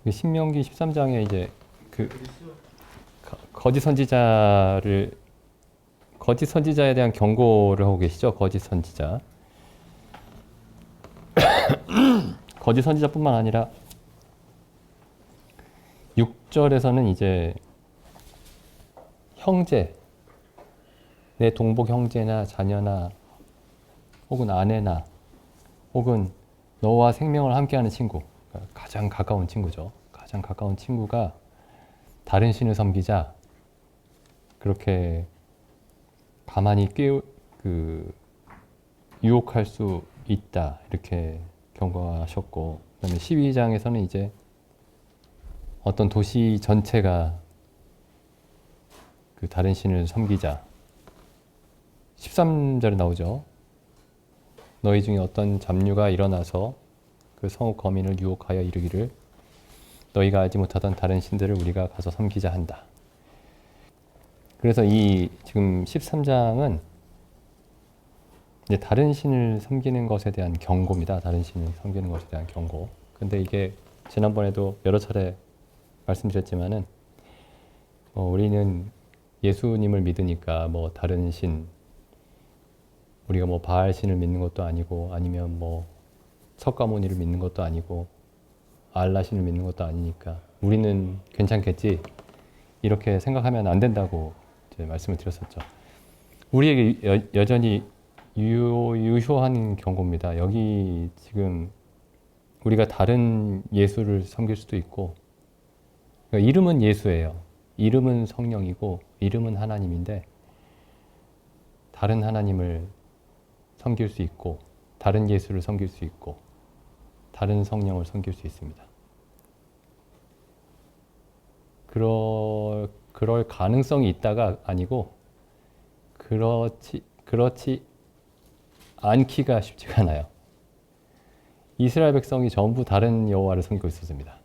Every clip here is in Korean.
그 신명기 13장에 이제 그 거짓 선지자에 대한 경고를 하고 계시죠. 거짓 선지자. 거짓 선지자뿐만 아니라 6절에서는 이제 형제, 내 동복 형제나 자녀나 혹은 아내나 혹은 너와 생명을 함께하는 친구, 가장 가까운 친구죠. 가장 가까운 친구가 다른 신을 섬기자 그렇게 가만히 유혹할 수 있다 이렇게 경고하셨고, 그다음에 12장에서는 이제 어떤 도시 전체가 그 다른 신을 섬기자 13절에 나오죠. 너희 중에 어떤 잡류가 일어나서 그 성읍 거민을 유혹하여 이르기를 너희가 알지 못하던 다른 신들을 우리가 가서 섬기자 한다. 그래서 이 지금 13장은 이제 다른 신을 섬기는 것에 대한 경고입니다. 다른 신을 섬기는 것에 대한 경고. 근데 이게 지난번에도 여러 차례 말씀드렸지만은 우리는 예수님을 믿으니까 뭐 다른 신, 우리가 뭐 바알 신을 믿는 것도 아니고 아니면 뭐 석가모니를 믿는 것도 아니고 알라 신을 믿는 것도 아니니까 우리는 괜찮겠지 이렇게 생각하면 안 된다고 이제 말씀을 드렸었죠. 우리에게 여전히 유효한 경고입니다. 여기 지금 우리가 다른 예수를 섬길 수도 있고, 그러니까 이름은 예수예요. 이름은 성령이고 이름은 하나님인데 다른 하나님을 섬길 수 있고 다른 예수를 섬길 수 있고 다른 성령을 섬길 수 있습니다. 그럴 가능성이 있다가 아니고 그렇지 않기가 쉽지가 않아요. 이스라엘 백성이 전부 다른 여호와를 섬기고 있었습니다.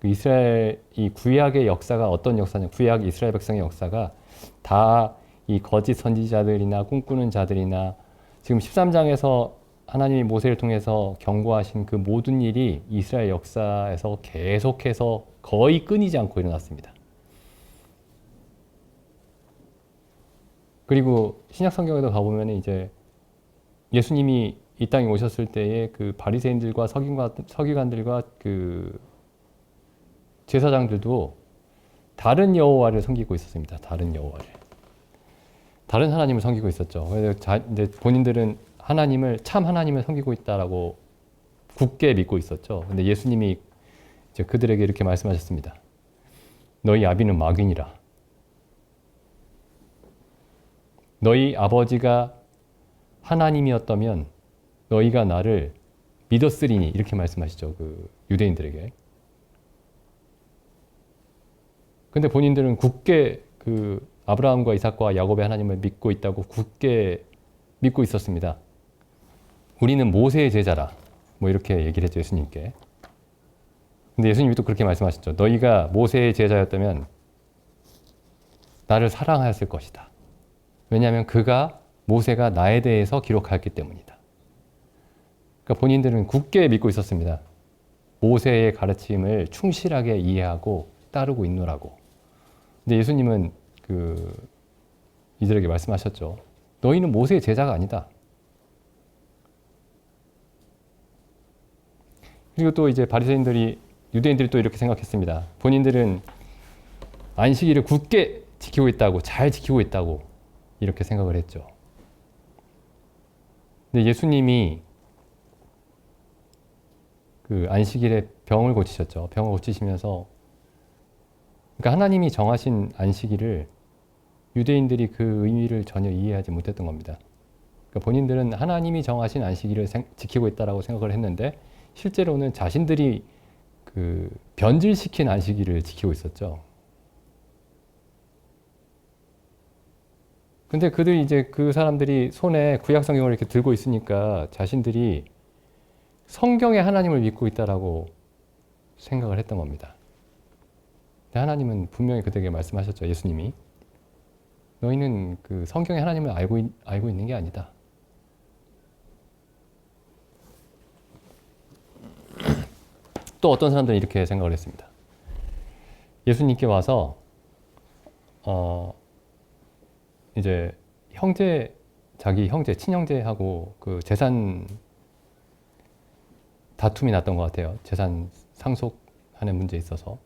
이스라엘 이 구약의 역사가 어떤 역사냐? 구약 이스라엘 백성의 역사가 다 이 거짓 선지자들이나 꿈꾸는 자들이나 지금 13장에서 하나님이 모세를 통해서 경고하신 그 모든 일이 이스라엘 역사에서 계속해서 거의 끊이지 않고 일어났습니다. 그리고 신약 성경에도 가보면 이제 예수님이 이 땅에 오셨을 때에 그 바리새인들과 서기관들과 그 제사장들도 다른 여호와를 섬기고 있었습니다. 다른 여호와를. 다른 하나님을 섬기고 있었죠. 그래서 본인들은 참 하나님을 섬기고 있다라고 굳게 믿고 있었죠. 근데 예수님이 이제 그들에게 이렇게 말씀하셨습니다. 너희 아비는 마귀니라. 너희 아버지가 하나님이었다면 너희가 나를 믿었으리니 이렇게 말씀하시죠. 그 유대인들에게. 근데 본인들은 굳게 그 아브라함과 이삭과 야곱의 하나님을 믿고 있다고 굳게 믿고 있었습니다. 우리는 모세의 제자라. 뭐 이렇게 얘기를 했죠, 예수님께. 근데 예수님이 또 그렇게 말씀하셨죠. 너희가 모세의 제자였다면 나를 사랑하였을 것이다. 왜냐하면 모세가 나에 대해서 기록하였기 때문이다. 그러니까 본인들은 굳게 믿고 있었습니다. 모세의 가르침을 충실하게 이해하고 따르고 있노라고. 근데 예수님은 이들에게 말씀하셨죠. 너희는 모세의 제자가 아니다. 그리고 또 이제 유대인들이 또 이렇게 생각했습니다. 본인들은 안식일을 굳게 지키고 있다고, 잘 지키고 있다고 이렇게 생각을 했죠. 근데 예수님이 그 안식일에 병을 고치셨죠. 병을 고치시면서 그러니까 하나님이 정하신 안식일을 유대인들이 그 의미를 전혀 이해하지 못했던 겁니다. 그러니까 본인들은 하나님이 정하신 안식일을 지키고 있다라고 생각을 했는데 실제로는 자신들이 그 변질시킨 안식일을 지키고 있었죠. 근데 그 사람들이 손에 구약 성경을 이렇게 들고 있으니까 자신들이 성경의 하나님을 믿고 있다라고 생각을 했던 겁니다. 근데 하나님은 분명히 그들에게 말씀하셨죠. 예수님이. 너희는 그 성경의 하나님을 알고 있는 게 아니다. 또 어떤 사람들은 이렇게 생각을 했습니다. 예수님께 와서 이제 자기 형제, 친형제하고 그 재산 다툼이 났던 것 같아요. 재산 상속하는 문제에 있어서.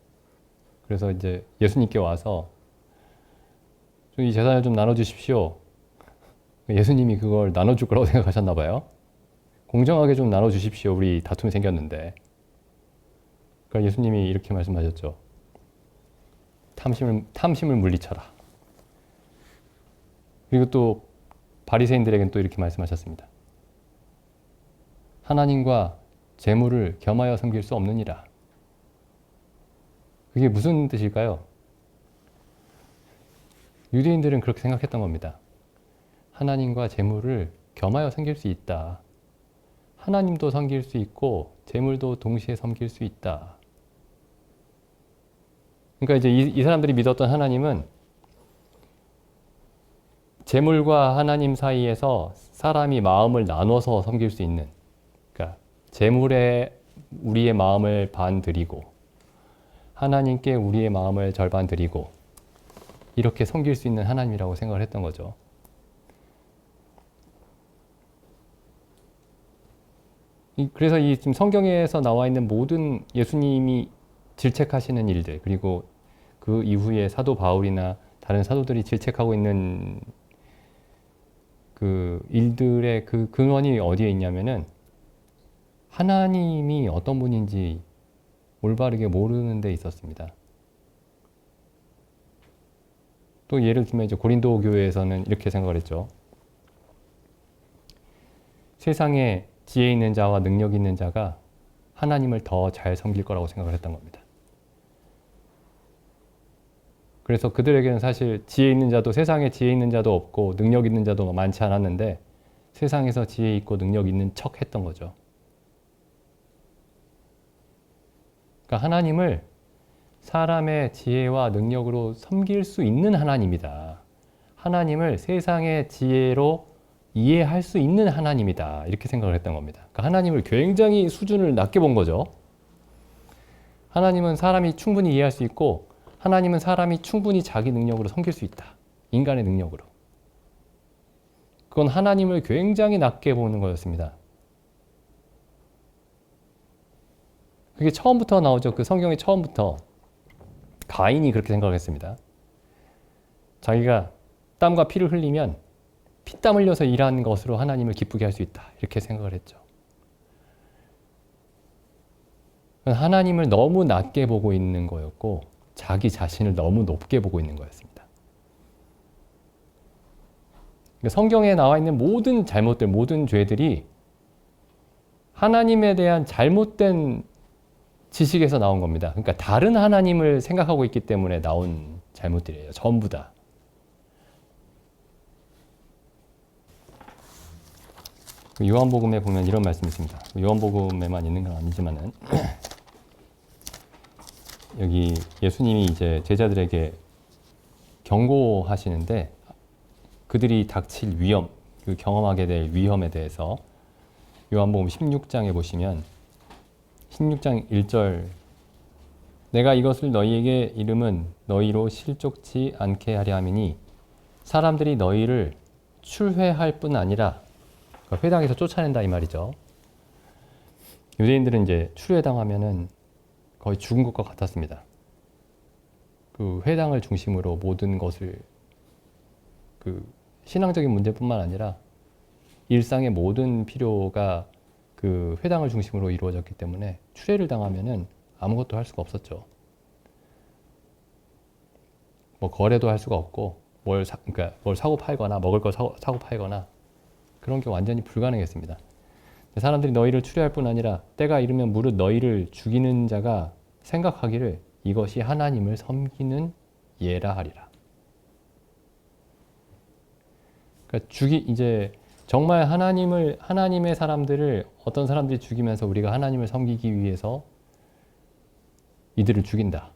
그래서 이제 예수님께 와서 이 재산을 좀 나눠주십시오. 예수님이 그걸 나눠줄 거라고 생각하셨나 봐요. 공정하게 좀 나눠주십시오. 우리 다툼이 생겼는데. 그러니까 예수님이 이렇게 말씀하셨죠. 탐심을 물리쳐라. 그리고 또 바리새인들에게는 또 이렇게 말씀하셨습니다. 하나님과 재물을 겸하여 섬길 수 없느니라. 그게 무슨 뜻일까요? 유대인들은 그렇게 생각했던 겁니다. 하나님과 재물을 겸하여 섬길 수 있다. 하나님도 섬길 수 있고 재물도 동시에 섬길 수 있다. 그러니까 이제 이 사람들이 믿었던 하나님은 재물과 하나님 사이에서 사람이 마음을 나눠서 섬길 수 있는, 그러니까 재물에 우리의 마음을 반 드리고 하나님께 우리의 마음을 절반 드리고 이렇게 섬길 수 있는 하나님이라고 생각을 했던 거죠. 그래서 이 지금 성경에서 나와 있는 모든 예수님이 질책하시는 일들, 그리고 그 이후에 사도 바울이나 다른 사도들이 질책하고 있는 그 일들의 그 근원이 어디에 있냐면은 하나님이 어떤 분인지 올바르게 모르는 데 있었습니다. 또 예를 들면 이제 고린도 교회에서는 이렇게 생각을 했죠. 세상에 지혜 있는 자와 능력 있는 자가 하나님을 더 잘 섬길 거라고 생각을 했던 겁니다. 그래서 그들에게는 사실 지혜 있는 자도, 세상에 지혜 있는 자도 없고 능력 있는 자도 많지 않았는데 세상에서 지혜 있고 능력 있는 척 했던 거죠. 그러니까 하나님을 사람의 지혜와 능력으로 섬길 수 있는 하나님이다. 하나님을 세상의 지혜로 이해할 수 있는 하나님이다. 이렇게 생각을 했던 겁니다. 그러니까 하나님을 굉장히 수준을 낮게 본 거죠. 하나님은 사람이 충분히 이해할 수 있고 하나님은 사람이 충분히 자기 능력으로 섬길 수 있다. 인간의 능력으로. 그건 하나님을 굉장히 낮게 보는 거였습니다. 그게 처음부터 나오죠. 그 성경의 처음부터 가인이 그렇게 생각을 했습니다. 자기가 땀과 피를 흘리면 피땀 흘려서 일한 것으로 하나님을 기쁘게 할 수 있다. 이렇게 생각을 했죠. 하나님을 너무 낮게 보고 있는 거였고 자기 자신을 너무 높게 보고 있는 거였습니다. 성경에 나와 있는 모든 잘못들, 모든 죄들이 하나님에 대한 잘못된 지식에서 나온 겁니다. 그러니까 다른 하나님을 생각하고 있기 때문에 나온 잘못들이에요. 전부 다. 요한복음에 보면 이런 말씀이 있습니다. 요한복음에만 있는 건 아니지만은 여기 예수님이 이제 제자들에게 경고하시는데 그들이 닥칠 위험, 그 경험하게 될 위험에 대해서 요한복음 16장에 보시면 16장 1절 내가 이것을 너희에게 이름은 너희로 실족치 않게 하려 함이니 사람들이 너희를 출회할 뿐 아니라 그러니까 회당에서 쫓아낸다 이 말이죠. 유대인들은 이제 출회당하면은 거의 죽은 것과 같았습니다. 그 회당을 중심으로 모든 것을 그 신앙적인 문제뿐만 아니라 일상의 모든 필요가 그 회당을 중심으로 이루어졌기 때문에 출애를 당하면은 아무것도 할 수가 없었죠. 뭐 거래도 할 수가 없고 그러니까 뭘 사고 팔거나 먹을 걸 사고 팔거나 그런 게 완전히 불가능했습니다. 사람들이 너희를 추리할 뿐 아니라 때가 이르면 무릇 너희를 죽이는 자가 생각하기를 이것이 하나님을 섬기는 예라 하리라. 그러니까 이제 정말 하나님의 사람들을 어떤 사람들이 죽이면서 우리가 하나님을 섬기기 위해서 이들을 죽인다.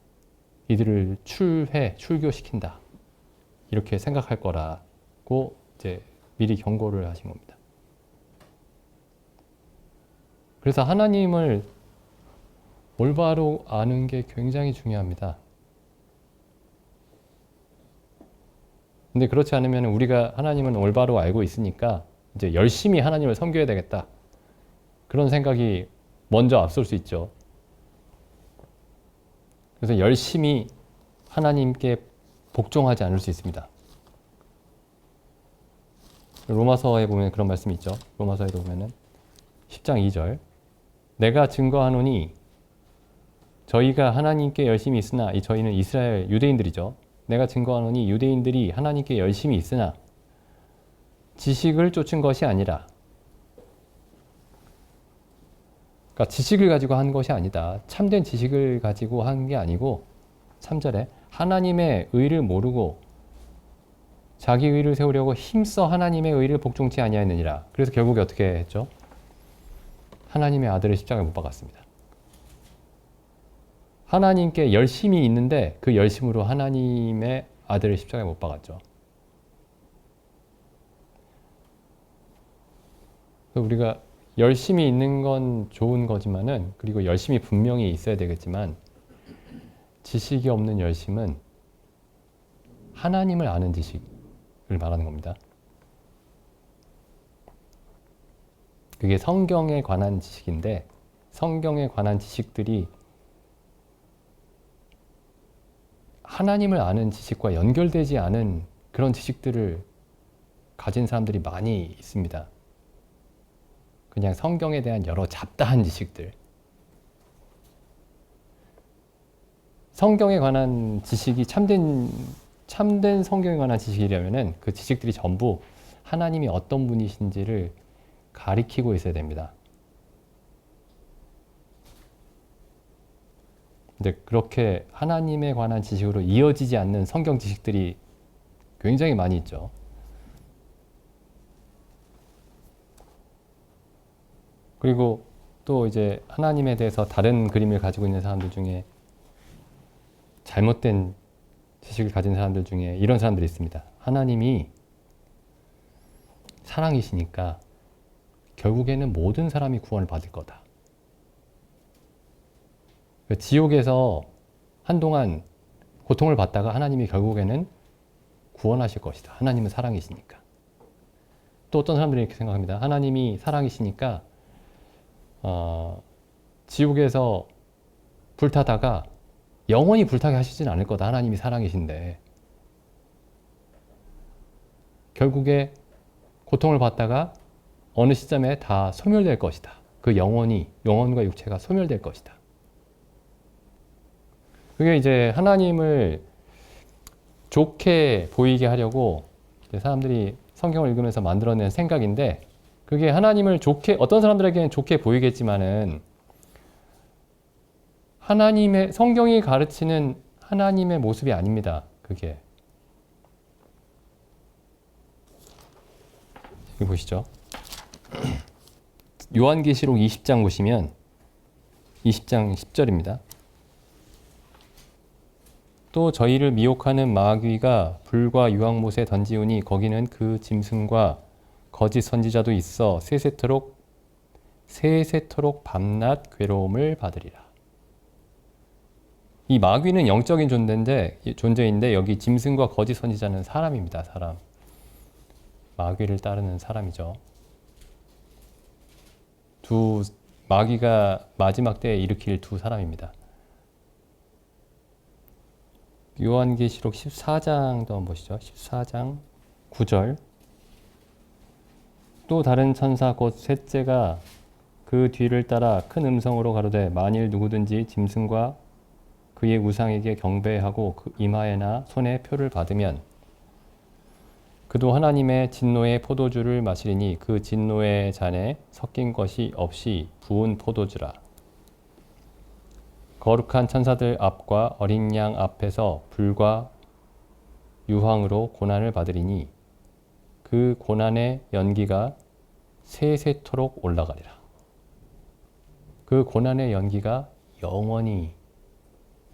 이들을 출교시킨다. 이렇게 생각할 거라고 이제 미리 경고를 하신 겁니다. 그래서 하나님을 올바로 아는 게 굉장히 중요합니다. 근데 그렇지 않으면 우리가 하나님은 올바로 알고 있으니까 이제 열심히 하나님을 섬겨야 되겠다. 그런 생각이 먼저 앞설 수 있죠. 그래서 열심히 하나님께 복종하지 않을 수 있습니다. 로마서에 보면 그런 말씀이 있죠. 로마서에도 보면은 10장 2절 내가 증거하노니 저희가 하나님께 열심히 있으나 이 저희는 이스라엘 유대인들이죠. 내가 증거하노니 유대인들이 하나님께 열심히 있으나 지식을 쫓은 것이 아니라 그러니까 지식을 가지고 한 것이 아니다. 참된 지식을 가지고 한 게 아니고 3절에 하나님의 의를 모르고 자기 의를 세우려고 힘써 하나님의 의를 복종치 아니하였느니라. 그래서 결국에 어떻게 했죠? 하나님의 아들을 십자가에 못 박았습니다. 하나님께 열심히 있는데 그 열심으로 하나님의 아들을 십자가에 못 박았죠. 우리가 열심히 있는 건 좋은 거지만은 그리고 열심히 분명히 있어야 되겠지만 지식이 없는 열심은 하나님을 아는 지식을 말하는 겁니다. 그게 성경에 관한 지식인데 성경에 관한 지식들이 하나님을 아는 지식과 연결되지 않은 그런 지식들을 가진 사람들이 많이 있습니다. 그냥 성경에 대한 여러 잡다한 지식들. 성경에 관한 지식이 참된 성경에 관한 지식이라면은 그 지식들이 전부 하나님이 어떤 분이신지를 가리키고 있어야 됩니다. 근데 그렇게 하나님에 관한 지식으로 이어지지 않는 성경 지식들이 굉장히 많이 있죠. 그리고 또 이제 하나님에 대해서 다른 그림을 가지고 있는 사람들 중에 잘못된 지식을 가진 사람들 중에 이런 사람들이 있습니다. 하나님이 사랑이시니까 결국에는 모든 사람이 구원을 받을 거다. 지옥에서 한동안 고통을 받다가 하나님이 결국에는 구원하실 것이다. 하나님은 사랑이시니까. 또 어떤 사람들이 이렇게 생각합니다. 하나님이 사랑이시니까 지옥에서 불타다가 영원히 불타게 하시진 않을 거다. 하나님이 사랑이신데. 결국에 고통을 받다가 어느 시점에 다 소멸될 것이다. 그 영혼과 육체가 소멸될 것이다. 그게 이제 하나님을 좋게 보이게 하려고 사람들이 성경을 읽으면서 만들어낸 생각인데 그게 하나님을 어떤 사람들에게는 좋게 보이겠지만은 성경이 가르치는 하나님의 모습이 아닙니다. 그게. 여기 보시죠. 요한계시록 20장 보시면 20장 10절입니다. 또 저희를 미혹하는 마귀가 불과 유황못에 던지우니 거기는 그 짐승과 거짓 선지자도 있어 세세토록 밤낮 괴로움을 받으리라. 이 마귀는 영적인 존재인데 여기 짐승과 거짓 선지자는 사람입니다. 사람. 마귀를 따르는 사람이죠. 마귀가 마지막 때에 일으킬 두 사람입니다. 요한계시록 14장도 한번 보시죠. 14장 9절. 또 다른 천사 곧 셋째가 그 뒤를 따라 큰 음성으로 가로되 만일 누구든지 짐승과 그의 우상에게 경배하고 그 이마에나 손에 표를 받으면 그도 하나님의 진노의 포도주를 마시리니 그 진노의 잔에 섞인 것이 없이 부은 포도주라. 거룩한 천사들 앞과 어린 양 앞에서 불과 유황으로 고난을 받으리니 그 고난의 연기가 세세토록 올라가리라. 그 고난의 연기가 영원히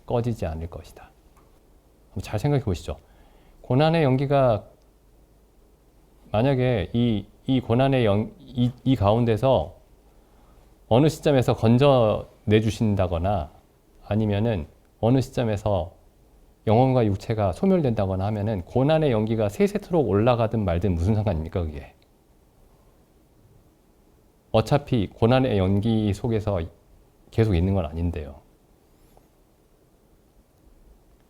꺼지지 않을 것이다. 한번 잘 생각해 보시죠. 고난의 연기가 만약에 이 고난의 이 가운데서 어느 시점에서 내주신다거나 아니면은 어느 시점에서 영혼과 육체가 소멸된다거나 하면은 고난의 연기가 세세토록 올라가든 말든 무슨 상관입니까, 그게? 어차피 고난의 연기 속에서 계속 있는 건 아닌데요.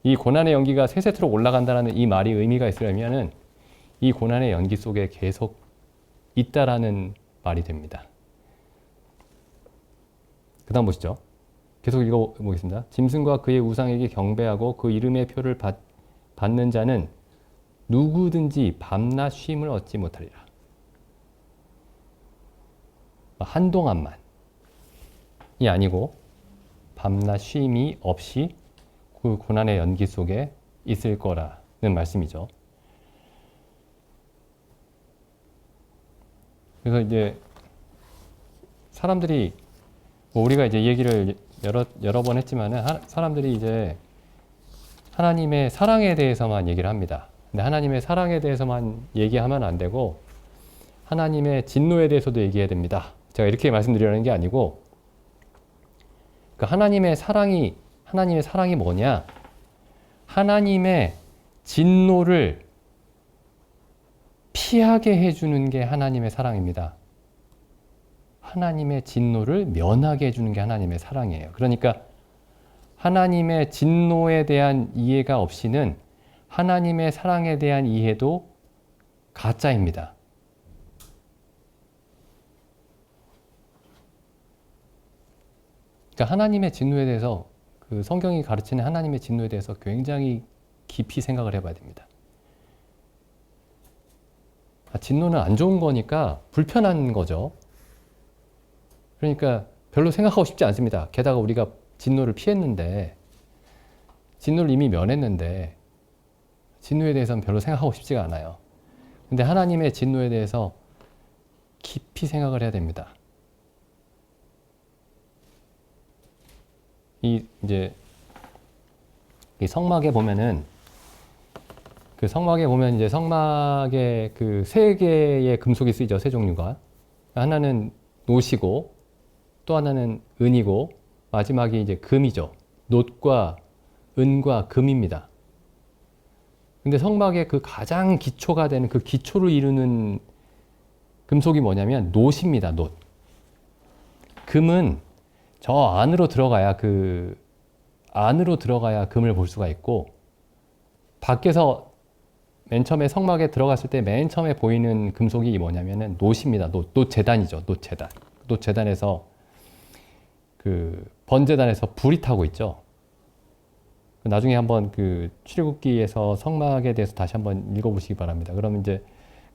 이 고난의 연기가 세세토록 올라간다는 이 말이 의미가 있으려면은 이 고난의 연기 속에 계속 있다라는 말이 됩니다. 그 다음 보시죠. 계속 읽어보겠습니다. 짐승과 그의 우상에게 경배하고 그 이름의 표를 받는 자는 누구든지 밤낮 쉼을 얻지 못하리라. 한동안만이 아니고 밤낮 쉼이 없이 그 고난의 연기 속에 있을 거라는 말씀이죠. 그래서 이제 사람들이 뭐 우리가 이제 얘기를 여러 번 했지만은 사람들이 이제 하나님의 사랑에 대해서만 얘기를 합니다. 근데 하나님의 사랑에 대해서만 얘기하면 안 되고 하나님의 진노에 대해서도 얘기해야 됩니다. 제가 이렇게 말씀드리려는 게 아니고 그 하나님의 사랑이 뭐냐? 하나님의 진노를 피하게 해주는 게 하나님의 사랑입니다. 하나님의 진노를 면하게 해주는 게 하나님의 사랑이에요. 그러니까 하나님의 진노에 대한 이해가 없이는 하나님의 사랑에 대한 이해도 가짜입니다. 그러니까 하나님의 진노에 대해서 그 성경이 가르치는 하나님의 진노에 대해서 굉장히 깊이 생각을 해봐야 됩니다. 진노는 안 좋은 거니까 불편한 거죠. 그러니까 별로 생각하고 싶지 않습니다. 게다가 우리가 진노를 피했는데, 진노를 이미 면했는데 진노에 대해서는 별로 생각하고 싶지가 않아요. 근데 하나님의 진노에 대해서 깊이 생각을 해야 됩니다. 이제 이 성막에 보면은 그 성막에 보면 이제 성막에 그 세 개의 금속이 쓰이죠. 세 종류가. 하나는 노시고 또 하나는 은이고 마지막이 이제 금이죠. 놋과 은과 금입니다. 근데 성막의 그 가장 기초가 되는 그 기초를 이루는 금속이 뭐냐면 놋입니다. 놋. 금은 저 안으로 들어가야 금을 볼 수가 있고 밖에서 맨 처음에 성막에 들어갔을 때 맨 처음에 보이는 금속이 뭐냐면은 놋입니다. 놋재단이죠. 놋재단. 놋재단에서 그 번제단에서 불이 타고 있죠. 나중에 한번 그 출애굽기에서 성막에 대해서 다시 한번 읽어보시기 바랍니다. 그러면 이제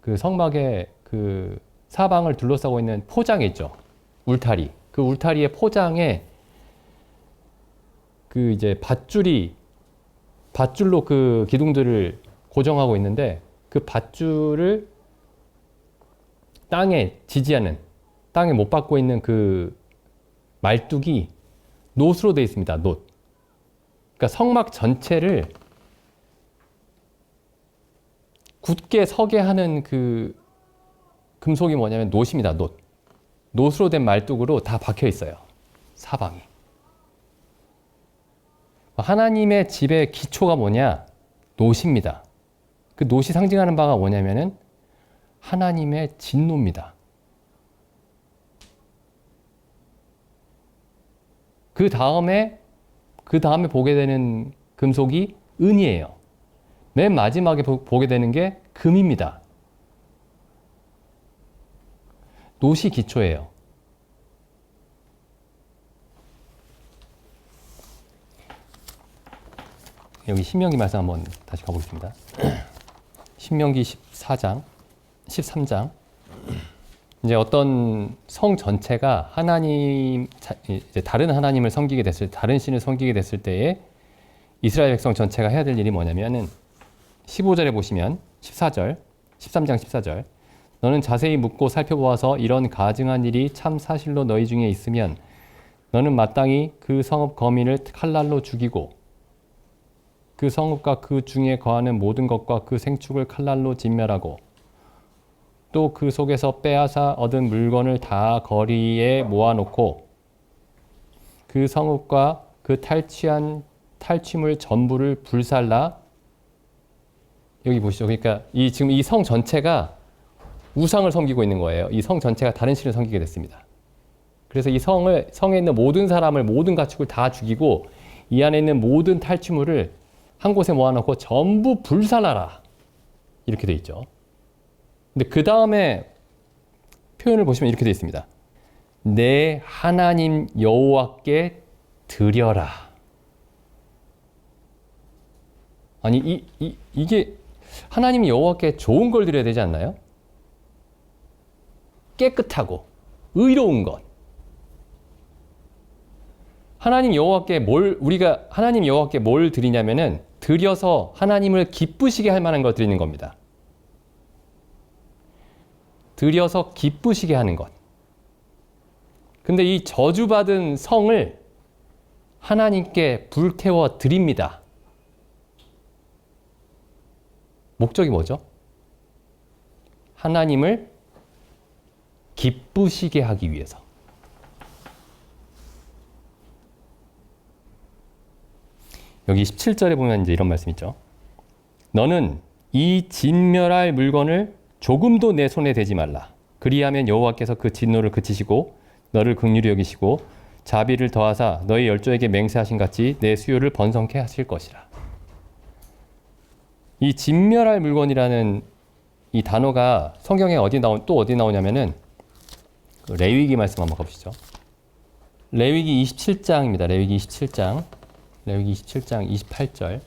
그 성막의 그 사방을 둘러싸고 있는 포장이 있죠. 울타리. 그 울타리의 포장에 그 이제 밧줄로 그 기둥들을 고정하고 있는데 그 밧줄을 땅에 못 박고 있는 그 말뚝이 놋으로 되어 있습니다. 놋. 그러니까 성막 전체를 굳게 서게 하는 그 금속이 뭐냐면 놋입니다. 놋으로 된 말뚝으로 다 박혀 있어요. 사방이. 하나님의 집의 기초가 뭐냐? 놋입니다. 그 놋이 상징하는 바가 뭐냐면은 하나님의 진노입니다. 그 다음에 보게 되는 금속이 은이에요. 맨 마지막에 보게 되는 게 금입니다. 놋이 기초예요. 여기 신명기 말씀 한번 다시 가보겠습니다. 신명기 13장. 이제 어떤 성 전체가 이제 다른 하나님을 섬기게 다른 신을 섬기게 됐을 때에 이스라엘 백성 전체가 해야 될 일이 뭐냐면은 15절에 보시면 13장 14절. 너는 자세히 묻고 살펴보아서 이런 가증한 일이 참 사실로 너희 중에 있으면 너는 마땅히 그 성읍 거민을 칼날로 죽이고 그 성읍과 그 중에 거하는 모든 것과 그 생축을 칼날로 진멸하고 또 그 속에서 빼앗아 얻은 물건을 다 거리에 모아놓고 그 성읍과 그 탈취한 탈취물 전부를 불살라. 여기 보시죠. 그러니까 지금 이 성 전체가 우상을 섬기고 있는 거예요. 이 성 전체가 다른 신을 섬기게 됐습니다. 그래서 이 성에 있는 모든 사람을, 모든 가축을 다 죽이고 이 안에 있는 모든 탈취물을 한 곳에 모아놓고 전부 불살라라. 이렇게 돼 있죠. 근데 그 다음에 표현을 보시면 이렇게 돼 있습니다. 내 하나님 여호와께 드려라. 아니 이게 하나님 여호와께 좋은 걸 드려야 되지 않나요? 깨끗하고 의로운 것. 우리가 하나님 여호와께 뭘 드리냐면은 드려서 하나님을 기쁘시게 할 만한 걸 드리는 겁니다. 드려서 기쁘시게 하는 것. 근데 이 저주받은 성을 하나님께 불태워 드립니다. 목적이 뭐죠? 하나님을 기쁘시게 하기 위해서. 여기 17절에 보면 이제 이런 말씀 있죠. 너는 이 진멸할 물건을 조금도 내 손에 대지 말라. 그리하면 여호와께서 그 진노를 그치시고 너를 긍휼히 여기시고 자비를 더하사 너희 열조에게 맹세하신 같이 내 수요를 번성케 하실 것이라. 이 진멸할 물건이라는 이 단어가 성경에 또 어디 나오냐면은 레위기 말씀 한번 가보시죠. 레위기 27장입니다. 레위기 27장 28절.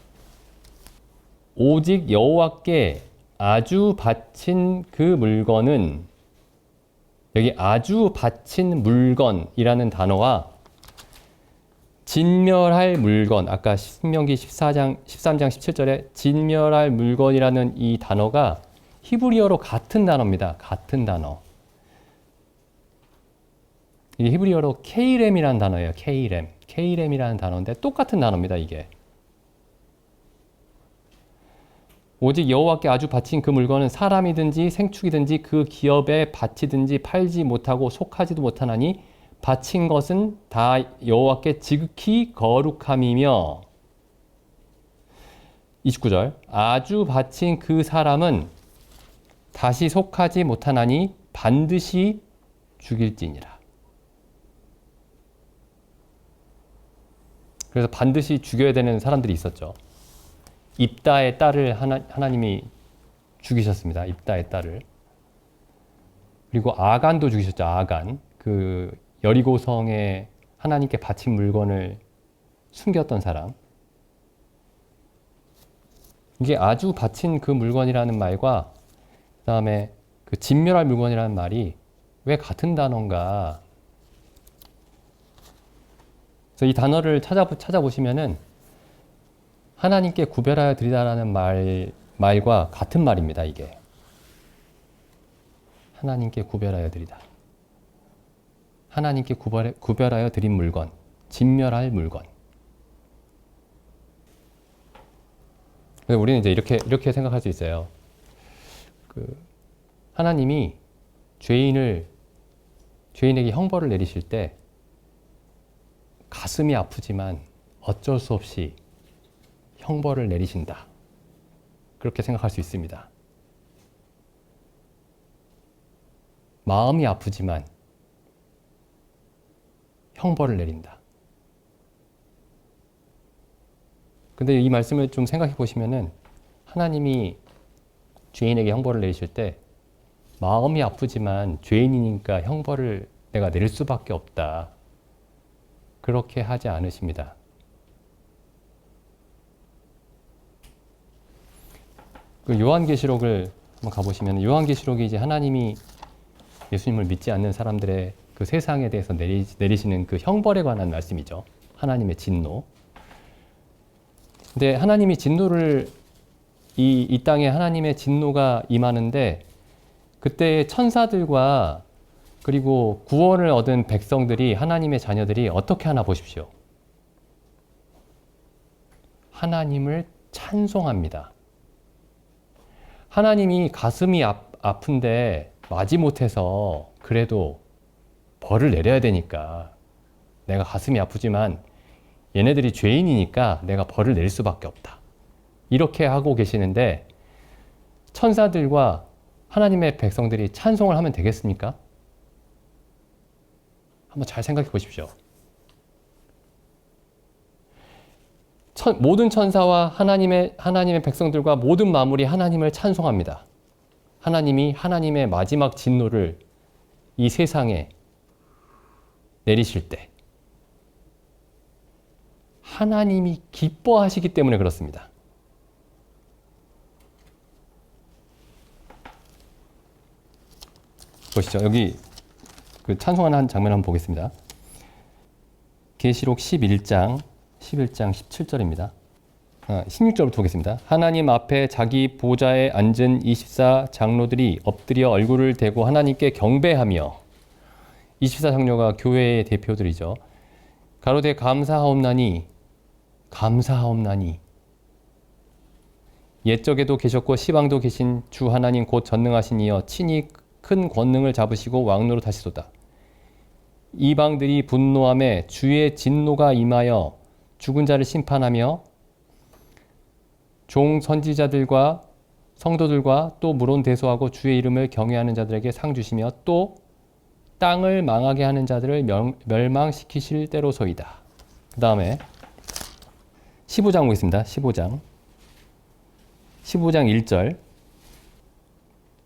오직 여호와께 아주 바친 그 물건은, 여기 아주 바친 물건이라는 단어와 진멸할 물건, 아까 신명기 13장 17절에 진멸할 물건이라는 이 단어가 히브리어로 같은 단어입니다. 같은 단어. 이게 히브리어로 케이렘이라는 단어예요. 케이렘이라는 단어인데 똑같은 단어입니다. 이게. 오직 여호와께 아주 바친 그 물건은 사람이든지 생축이든지 그 기업에 바치든지 팔지 못하고 속하지도 못하나니 바친 것은 다 여호와께 지극히 거룩함이며. 29절. 아주 바친 그 사람은 다시 속하지 못하나니 반드시 죽일지니라. 그래서 반드시 죽여야 되는 사람들이 있었죠. 입다의 딸을 하나님이 죽이셨습니다. 입다의 딸을. 그리고 아간도 죽이셨죠. 아간. 그 여리고성에 하나님께 바친 물건을 숨겼던 사람. 이게 아주 바친 그 물건이라는 말과 그 다음에 그 진멸할 물건이라는 말이 왜 같은 단어인가. 그래서 이 단어를 찾아보시면은 하나님께 구별하여 드리다라는 말과 같은 말입니다. 이게. 하나님께 구별하여 드리다. 하나님께 구별하여 드린 물건. 진멸할 물건. 우리는 이제 이렇게 생각할 수 있어요. 하나님이 죄인에게 형벌을 내리실 때 가슴이 아프지만 어쩔 수 없이 형벌을 내리신다. 그렇게 생각할 수 있습니다. 마음이 아프지만 형벌을 내린다. 근데 이 말씀을 좀 생각해 보시면은 하나님이 죄인에게 형벌을 내리실 때 마음이 아프지만 죄인이니까 형벌을 내가 내릴 수밖에 없다. 그렇게 하지 않으십니다. 그 요한계시록을 한번 가보시면 요한계시록이 이제 하나님이 예수님을 믿지 않는 사람들의 그 세상에 대해서 내리시는 그 형벌에 관한 말씀이죠. 하나님의 진노. 근데 하나님이 진노를 이 땅에 하나님의 진노가 임하는데 그때 천사들과 그리고 구원을 얻은 백성들이 하나님의 자녀들이 어떻게 하나 보십시오. 하나님을 찬송합니다. 하나님이 가슴이 아픈데 마지못해서 그래도 벌을 내려야 되니까 내가 가슴이 아프지만 얘네들이 죄인이니까 내가 벌을 내릴 수밖에 없다. 이렇게 하고 계시는데 천사들과 하나님의 백성들이 찬송을 하면 되겠습니까? 한번 잘 생각해 보십시오. 모든 천사와 하나님의 백성들과 모든 만물이 하나님을 찬송합니다. 하나님이 하나님의 마지막 진노를 이 세상에 내리실 때 하나님이 기뻐하시기 때문에 그렇습니다. 보시죠. 여기 그 찬송하는 한 장면 한번 보겠습니다. 계시록 11장 17절입니다. 16절부터 보겠습니다. 하나님 앞에 자기 보좌에 앉은 24 장로들이 엎드려 얼굴을 대고 하나님께 경배하며 24 장로가 교회의 대표들이죠. 가로되 감사하옵나니 옛적에도 계셨고 시방도 계신 주 하나님 곧 전능하신 이여 친히 큰 권능을 잡으시고 왕노로 타시도다. 이방들이 분노함에 주의 진노가 임하여 죽은 자를 심판하며 종 선지자들과 성도들과 또 물론 대소하고 주의 이름을 경외하는 자들에게 상 주시며 또 땅을 망하게 하는 자들을 멸망시키실 때로소이다. 그 다음에 15장 보겠습니다. 15장 1절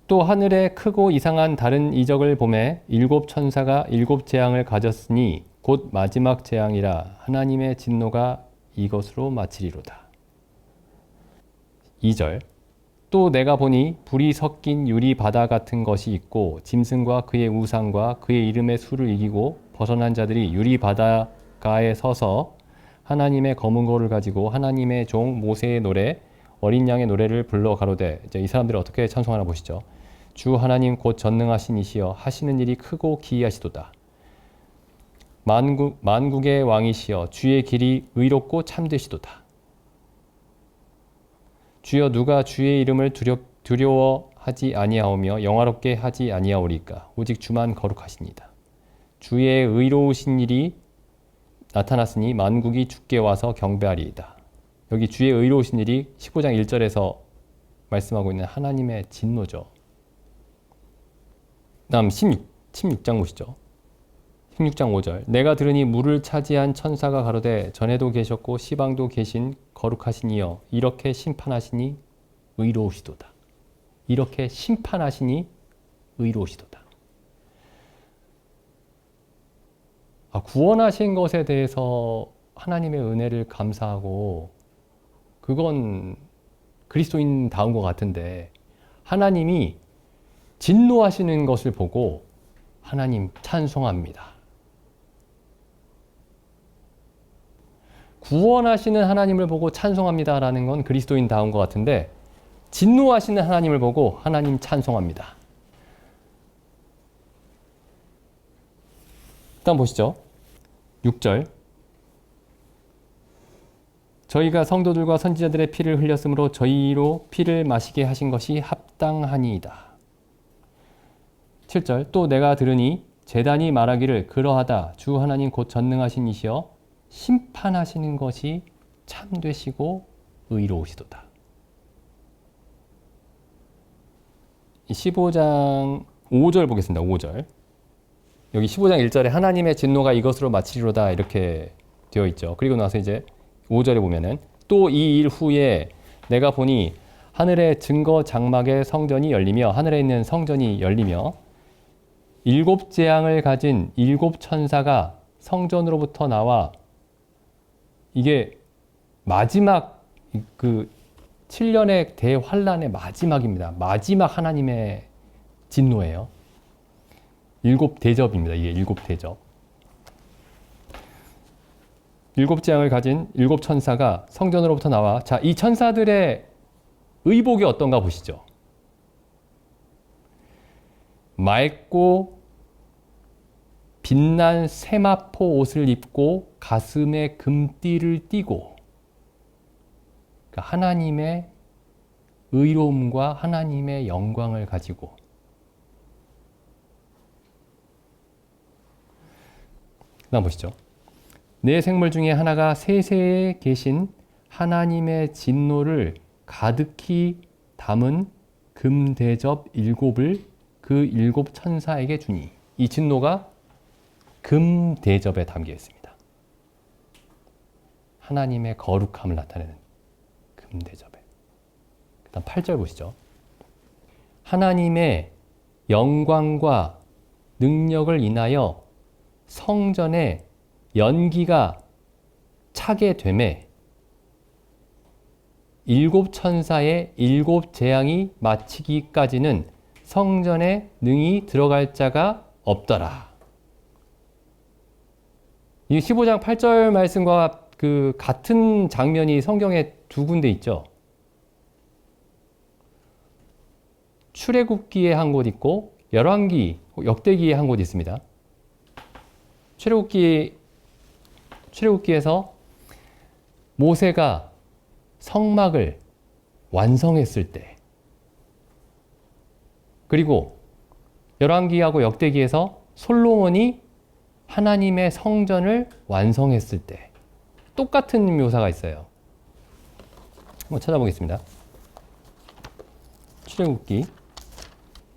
또 하늘에 크고 이상한 다른 이적을 보매 일곱 천사가 일곱 재앙을 가졌으니 곧 마지막 재앙이라 하나님의 진노가 이것으로 마치리로다. 2절 또 내가 보니 불이 섞인 유리 바다 같은 것이 있고 짐승과 그의 우상과 그의 이름의 수를 이기고 벗어난 자들이 유리 바다가에 서서 하나님의 검은 고를 가지고 하나님의 종 모세의 노래 어린 양의 노래를 불러 가로되 이제 이 사람들이 어떻게 찬송하나 보시죠. 주 하나님 곧 전능하신 이시여 하시는 일이 크고 기이하시도다. 만국의 왕이시여 주의 길이 의롭고 참되시도다. 주여 누가 주의 이름을 두려워하지 아니하오며 영화롭게 하지 아니하오리까 오직 주만 거룩하시니다. 주의 의로우신 일이 나타났으니 만국이 주께 와서 경배하리이다. 여기 주의 의로우신 일이 15장 1절에서 말씀하고 있는 하나님의 진노죠. 다음 16장 보시죠. 16장 5절 내가 들으니 물을 차지한 천사가 가로되 전에도 계셨고 시방도 계신 거룩하신 이여 이렇게 심판하시니 의로우시도다. 이렇게 심판하시니 의로우시도다. 구원하신 것에 대해서 하나님의 은혜를 감사하고 그건 그리스도인다운 것 같은데 하나님이 진노하시는 것을 보고 하나님 찬송합니다. 구원하시는 하나님을 보고 찬송합니다라는 건 그리스도인다운 것 같은데 진노하시는 하나님을 보고 하나님 찬송합니다. 일단 보시죠. 6절 저희가 성도들과 선지자들의 피를 흘렸으므로 저희로 피를 마시게 하신 것이 합당하니이다. 7절 또 내가 들으니 제단이 말하기를 그러하다 주 하나님 곧 전능하신 이시여 심판하시는 것이 참되시고 의로우시도다. 15장 5절 보겠습니다. 5절 여기 15장 1절에 하나님의 진노가 이것으로 마치리로다 이렇게 되어 있죠. 그리고 나서 이제 5절에 보면은 또 이 일 후에 내가 보니 하늘의 증거 장막의 성전이 열리며 하늘에 있는 성전이 열리며 일곱 재앙을 가진 일곱 천사가 성전으로부터 나와 이게 마지막 그 7년의 대환란의 마지막입니다. 마지막 하나님의 진노예요. 일곱 대접입니다. 이게 일곱 대접. 일곱 재앙을 가진 일곱 천사가 성전으로부터 나와 자, 이 천사들의 의복이 어떤가 보시죠. 맑고 빛난 세마포 옷을 입고 가슴에 금띠를 띠고 그러니까 하나님의 의로움과 하나님의 영광을 가지고 그다음 보시죠. 네 생물 중에 하나가 세세에 계신 하나님의 진노를 가득히 담은 금대접 7을 그 7 천사에게 주니. 이 진노가 금대접에 담겨 있습니다. 하나님의 거룩함을 나타내는 금대접에. 일단 8절 보시죠. 하나님의 영광과 능력을 인하여 성전에 연기가 차게 되매 7 천사의 7 재앙이 마치기까지는 성전에 능히 들어갈 자가 없더라. 이 15장 8절 말씀과 그 같은 장면이 성경에 2군데 있죠. 출애굽기에 한 곳 있고 열왕기, 역대기에 한 곳 있습니다. 출애굽기에서 모세가 성막을 완성했을 때, 그리고 열왕기하고 역대기에서 솔로몬이 하나님의 성전을 완성했을 때 똑같은 묘사가 있어요. 한번 찾아보겠습니다. 출애굽기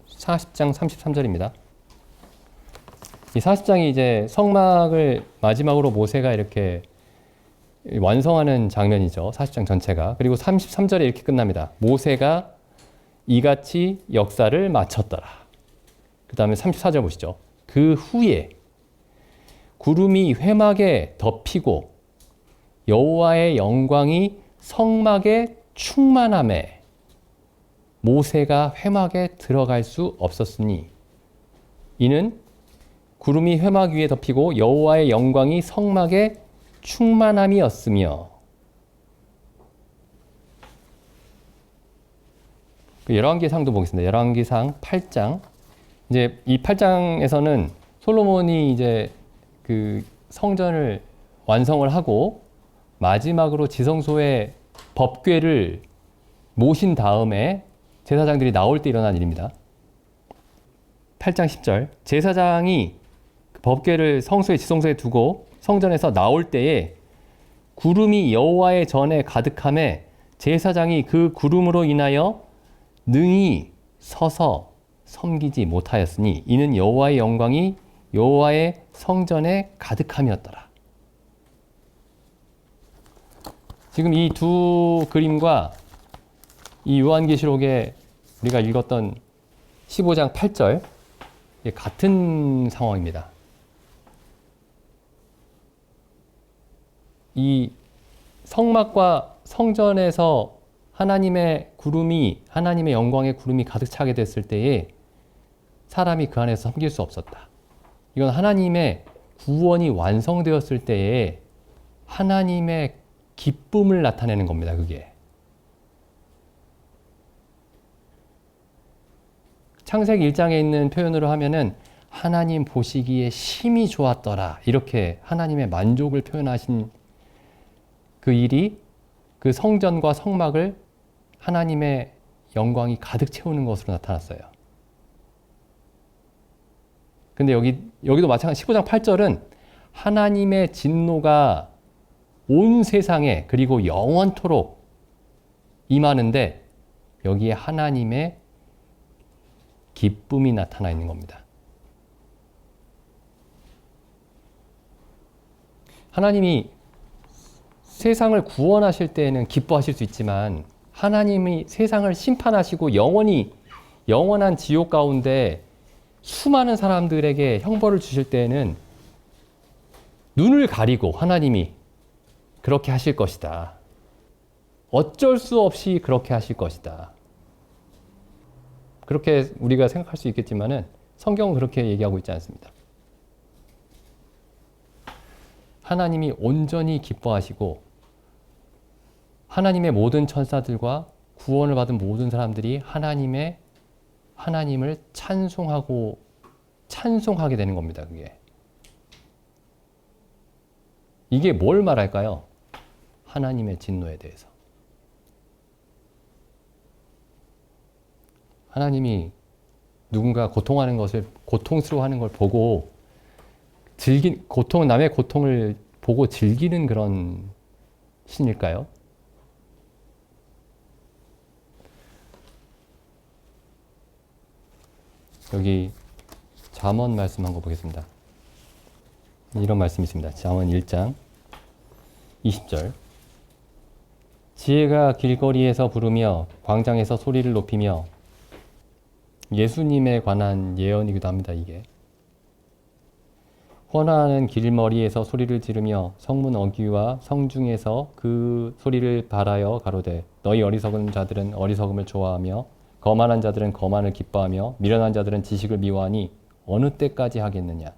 40장 33절입니다. 이 40장이 이제 성막을 마지막으로 모세가 이렇게 완성하는 장면이죠. 40장 전체가. 그리고 33절에 이렇게 끝납니다. 모세가 이같이 역사를 마쳤더라. 그 다음에 34절 보시죠. 그 후에 구름이 회막에 덮이고 여호와의 영광이 성막에 충만하매 모세가 회막에 들어갈 수 없었으니 이는 구름이 회막 위에 덮이고 여호와의 영광이 성막에 충만함이었으며. 열왕기상도 보겠습니다. 열왕기상 8장. 이제 이 8장에서는 솔로몬이 이제 그 성전을 완성을 하고 마지막으로 지성소에 법궤를 모신 다음에 제사장들이 나올 때 일어난 일입니다. 8장 10절. 제사장이 법궤를 지성소에 두고 성전에서 나올 때에 구름이 여호와의 전에 가득함에 제사장이 그 구름으로 인하여 능히 서서 섬기지 못하였으니 이는 여호와의 영광이 여호와의 성전에 가득함이었더라. 지금 이 2 그림과 이 요한계시록에 우리가 읽었던 15장 8절 같은 상황입니다. 이 성막과 성전에서 하나님의 영광의 구름이 가득 차게 됐을 때에 사람이 그 안에서 섬길 수 없었다. 이건 하나님의 구원이 완성되었을 때에 하나님의 기쁨을 나타내는 겁니다. 그게. 창세기 1장에 있는 표현으로 하면은 하나님 보시기에 심히 좋았더라. 이렇게 하나님의 만족을 표현하신 그 일이 그 성전과 성막을 하나님의 영광이 가득 채우는 것으로 나타났어요. 근데 여기도 마찬가지 15장 8절은 하나님의 진노가 온 세상에 그리고 영원토록 임하는데 여기에 하나님의 기쁨이 나타나 있는 겁니다. 하나님이 세상을 구원하실 때에는 기뻐하실 수 있지만 하나님이 세상을 심판하시고 영원한 지옥 가운데 수많은 사람들에게 형벌을 주실 때에는 눈을 가리고 하나님이 그렇게 하실 것이다. 어쩔 수 없이 그렇게 하실 것이다. 그렇게 우리가 생각할 수 있겠지만은 성경은 그렇게 얘기하고 있지 않습니다. 하나님이 온전히 기뻐하시고 하나님의 모든 천사들과 구원을 받은 모든 사람들이 하나님을 찬송하게 되는 겁니다. 이게 뭘 말할까요? 하나님의 진노에 대해서. 하나님이 누군가 고통하는 것을 고통스러워하는 걸 보고 남의 고통을 보고 즐기는 그런 신일까요? 여기 잠언 말씀 한거 보겠습니다. 이런 말씀이 있습니다. 잠언 1장 20절. 지혜가 길거리에서 부르며 광장에서 소리를 높이며, 예수님에 관한 예언이기도 합니다. 이게 헌화하는 길머리에서 소리를 지르며 성문 어귀와 성중에서 그 소리를 발하여 가로되, 너희 어리석은 자들은 어리석음을 좋아하며 거만한 자들은 거만을 기뻐하며 미련한 자들은 지식을 미워하니 어느 때까지 하겠느냐.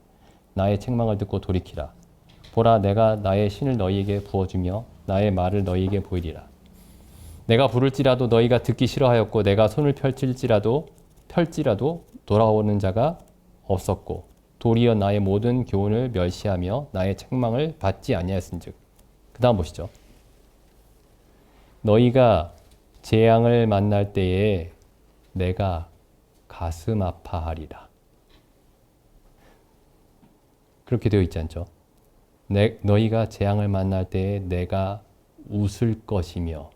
나의 책망을 듣고 돌이키라. 보라, 내가 나의 신을 너희에게 부어주며 나의 말을 너희에게 보이리라. 내가 부를지라도 너희가 듣기 싫어하였고 내가 손을 펼칠지라도 돌아오는 자가 없었고 도리어 나의 모든 교훈을 멸시하며 나의 책망을 받지 아니하였은즉. 그 다음 보시죠. 너희가 재앙을 만날 때에 내가 가슴 아파하리라. 그렇게 되어 있지 않죠? 너희가 재앙을 만날 때에 내가 웃을 것이며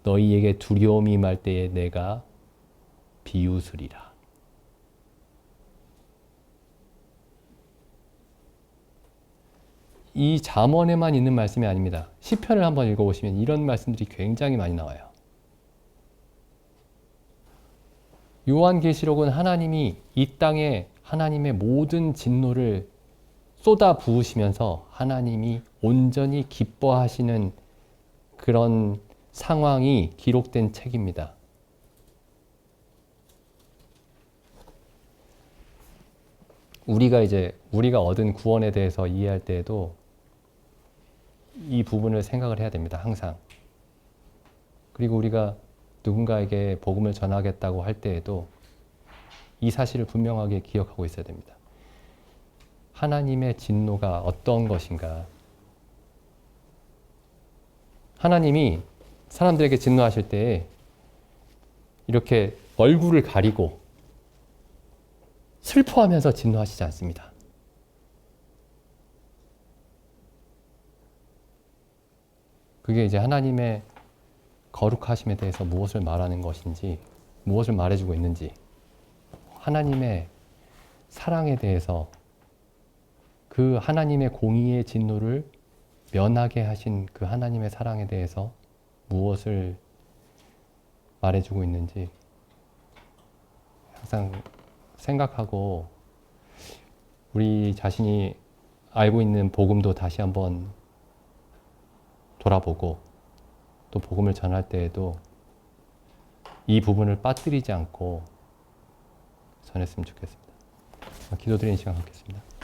너희에게 두려움이 임할 때에 내가 비웃으리라. 이 잠언에만 있는 말씀이 아닙니다. 시편을 한번 읽어보시면 이런 말씀들이 굉장히 많이 나와요. 요한계시록은 하나님이 이 땅에 하나님의 모든 진노를 쏟아 부으시면서 하나님이 온전히 기뻐하시는 그런 상황이 기록된 책입니다. 우리가 얻은 구원에 대해서 이해할 때에도 이 부분을 생각을 해야 됩니다. 항상. 그리고 우리가 누군가에게 복음을 전하겠다고 할 때에도 이 사실을 분명하게 기억하고 있어야 됩니다. 하나님의 진노가 어떤 것인가? 하나님이 사람들에게 진노하실 때 이렇게 얼굴을 가리고 슬퍼하면서 진노하시지 않습니다. 그게 이제 하나님의 거룩하심에 대해서 무엇을 말하는 것인지, 무엇을 말해주고 있는지, 하나님의 사랑에 대해서 그 하나님의 공의의 진노를 면하게 하신 그 하나님의 사랑에 대해서 무엇을 말해주고 있는지 항상 생각하고 우리 자신이 알고 있는 복음도 다시 한번 돌아보고 또 복음을 전할 때에도 이 부분을 빠뜨리지 않고 전했으면 좋겠습니다. 기도드리는 시간 갖겠습니다.